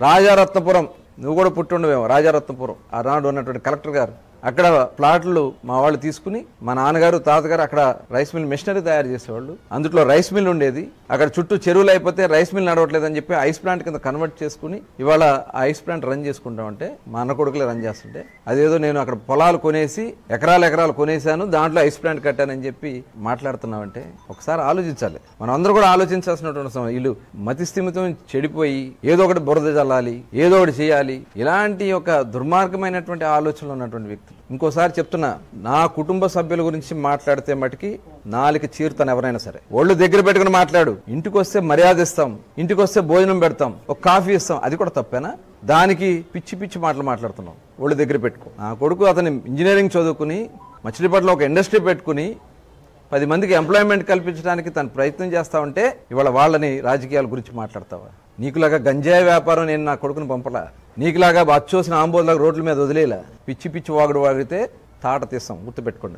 రాజారత్నపురం, నువ్వు కూడా పుట్టుండవేమో, రాజారత్నపురం ఆనాడు ఉన్నటువంటి కలెక్టర్ గారు. అక్కడ ప్లాట్లు మా వాళ్ళు తీసుకుని, మా నాన్నగారు తాతగారు అక్కడ రైస్ మిల్ మిషనరీ తయారు చేసేవాళ్ళు. అందులో రైస్ మిల్ ఉండేది. అక్కడ చుట్టూ చెరువులు అయిపోతే రైస్ మిల్ నడవట్లేదని చెప్పి ఐస్ ప్లాంట్ కింద కన్వర్ట్ చేసుకుని ఇవాళ ఐస్ ప్లాంట్ రన్ చేసుకుంటామంటే మా అన్న కొడుకులే రన్ చేస్తుంటే, అదేదో నేను అక్కడ పొలాలు కొనేసి ఎకరాలు కొనేసాను, దాంట్లో ఐస్ ప్లాంట్ కట్టానని చెప్పి మాట్లాడుతున్నామంటే ఒకసారి ఆలోచించాలి. మనం అందరూ కూడా ఆలోచించాల్సినటువంటి సమయం. వీళ్ళు మతిస్థిమితం చెడిపోయి ఏదో ఒకటి బురద చల్లాలి, ఏదో ఒకటి చేయాలి, ఇలాంటి ఒక దుర్మార్గమైనటువంటి ఆలోచనలు ఉన్నటువంటి వ్యక్తులు. ఇంకోసారి చెప్తున్నా, నా కుటుంబ సభ్యుల గురించి మాట్లాడితే మటుకి నాలుక చీరుతాను. ఎవరైనా సరే ఒళ్ళు దగ్గర పెట్టుకుని మాట్లాడు. ఇంటికి వస్తే మర్యాద ఇస్తాం, ఇంటికి వస్తే భోజనం పెడతాం, ఒక కాఫీ ఇస్తాం, అది కూడా తప్పేనా? దానికి పిచ్చి పిచ్చి మాటలు మాట్లాడుతున్నాం. ఒళ్ళు దగ్గర పెట్టుకో. నా కొడుకు అతని ఇంజనీరింగ్ చదువుకుని మచిలీపట్నంలో ఒక ఇండస్ట్రీ పెట్టుకుని 10 మందికి ఎంప్లాయ్మెంట్ కల్పించడానికి తను ప్రయత్నం చేస్తా ఉంటే ఇవాళ వాళ్ళని రాజకీయాల గురించి మాట్లాడతావా? నీకులాగా గంజాయి వ్యాపారం నేను నా కొడుకుని పంపలా, నీకులాగా అచ్చోసిన ఆంబోలాగా రోడ్ల మీద వదిలేలా. పిచ్చి పిచ్చి వాగుడు వాగితే తాట తీస్తాం, గుర్తుపెట్టుకోండి.